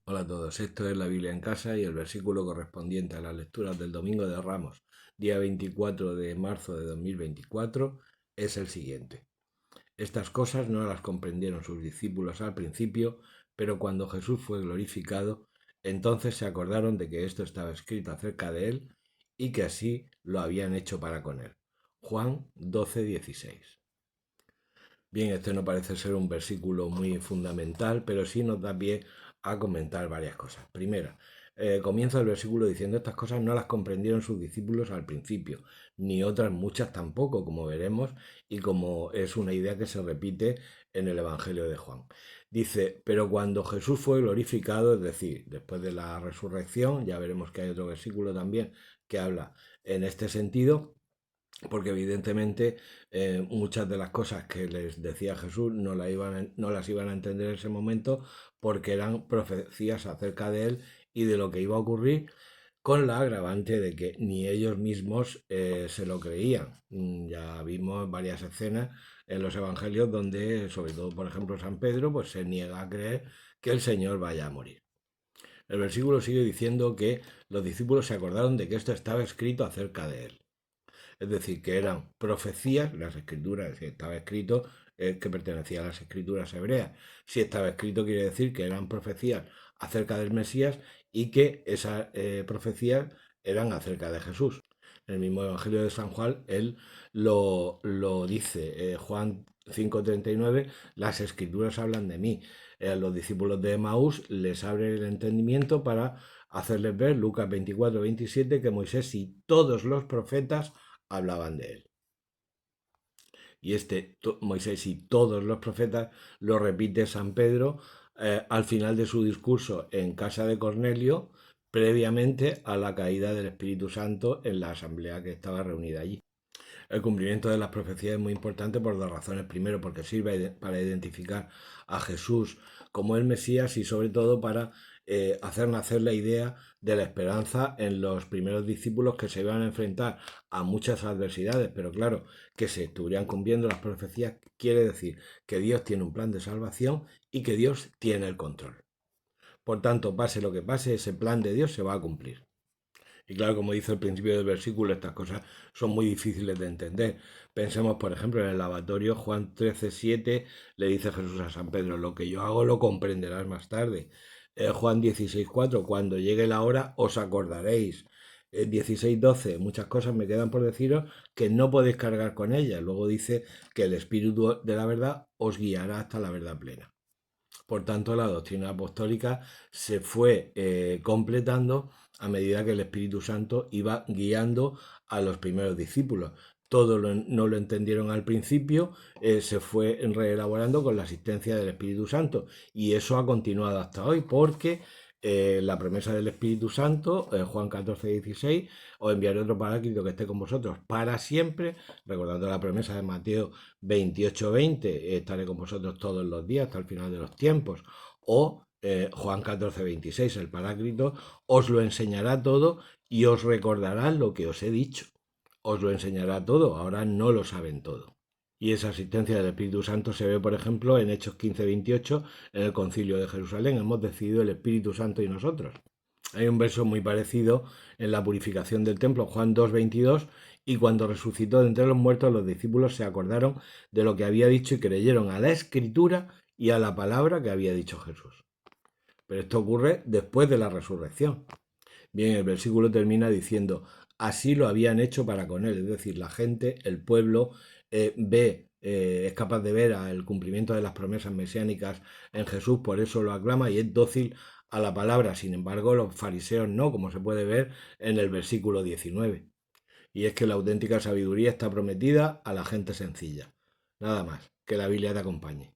Hola a todos, esto es la Biblia en casa y el versículo correspondiente a las lecturas del Domingo de Ramos, día 24 de marzo de 2024, es el siguiente. Estas cosas no las comprendieron sus discípulos al principio, pero cuando Jesús fue glorificado, entonces se acordaron de que esto estaba escrito acerca de él y que así lo habían hecho para con él. Juan 12:16. Bien, este no parece ser un versículo muy fundamental, pero sí nos da pie a comentar varias cosas. Primera, comienza el versículo diciendo estas cosas no las comprendieron sus discípulos al principio, ni otras muchas tampoco, como veremos, y como es una idea que se repite en el Evangelio de Juan. Dice, pero cuando Jesús fue glorificado, es decir, después de la resurrección, ya veremos que hay otro versículo también que habla en este sentido, porque evidentemente muchas de las cosas que les decía Jesús no las iban a entender en ese momento porque eran profecías acerca de él y de lo que iba a ocurrir, con la agravante de que ni ellos mismos se lo creían. Ya vimos varias escenas en los evangelios donde, sobre todo por ejemplo San Pedro, pues se niega a creer que el Señor vaya a morir. El versículo sigue diciendo que los discípulos se acordaron de que esto estaba escrito acerca de él. Es decir, que eran profecías, las escrituras, si estaba escrito, que pertenecía a las escrituras hebreas. Si estaba escrito, quiere decir que eran profecías acerca del Mesías y que esas profecías eran acerca de Jesús. En el mismo Evangelio de San Juan, él lo dice, Juan 5:39, las escrituras hablan de mí. Los discípulos de Emaús les abre el entendimiento para hacerles ver, Lucas 24:27, que Moisés y todos los profetas hablaban de él. Y Moisés y todos los profetas lo repite San Pedro al final de su discurso en casa de Cornelio, previamente a la caída del Espíritu Santo en la asamblea que estaba reunida allí. El cumplimiento de las profecías es muy importante por dos razones. Primero, porque sirve para identificar a Jesús como el Mesías y sobre todo para hacer nacer la idea de la esperanza en los primeros discípulos que se iban a enfrentar a muchas adversidades. Pero claro, que se estuvieran cumpliendo las profecías quiere decir que Dios tiene un plan de salvación y que Dios tiene el control. Por tanto, pase lo que pase, ese plan de Dios se va a cumplir. Y claro, como dice el principio del versículo, estas cosas son muy difíciles de entender. Pensemos, por ejemplo, en el lavatorio, Juan 13:7, le dice Jesús a San Pedro, lo que yo hago lo comprenderás más tarde. Juan 16:4, cuando llegue la hora os acordaréis. 16:12, muchas cosas me quedan por deciros que no podéis cargar con ellas. Luego dice que el Espíritu de la verdad os guiará hasta la verdad plena. Por tanto, la doctrina apostólica se fue completando a medida que el Espíritu Santo iba guiando a los primeros discípulos. No lo entendieron al principio, se fue reelaborando con la asistencia del Espíritu Santo y eso ha continuado hasta hoy porque la promesa del Espíritu Santo, Juan 14:16, os enviaré otro paráclito que esté con vosotros para siempre, recordando la promesa de Mateo 28:20, estaré con vosotros todos los días hasta el final de los tiempos. O Juan 14:26, el Paráclito, os lo enseñará todo y os recordará lo que os he dicho. Os lo enseñará todo, ahora no lo saben todo. Y esa asistencia del Espíritu Santo se ve, por ejemplo, en Hechos 15:28, en el Concilio de Jerusalén. Hemos decidido el Espíritu Santo y nosotros. Hay un verso muy parecido en la purificación del templo, Juan 2:22, y cuando resucitó de entre los muertos, los discípulos se acordaron de lo que había dicho y creyeron a la escritura y a la palabra que había dicho Jesús. Pero esto ocurre después de la resurrección. Bien, el versículo termina diciendo, así lo habían hecho para con él, es decir, la gente, el pueblo, es capaz de ver el cumplimiento de las promesas mesiánicas en Jesús, por eso lo aclama y es dócil a la palabra. Sin embargo, los fariseos no, como se puede ver en el versículo 19. Y es que la auténtica sabiduría está prometida a la gente sencilla. Nada más, que la Biblia te acompañe.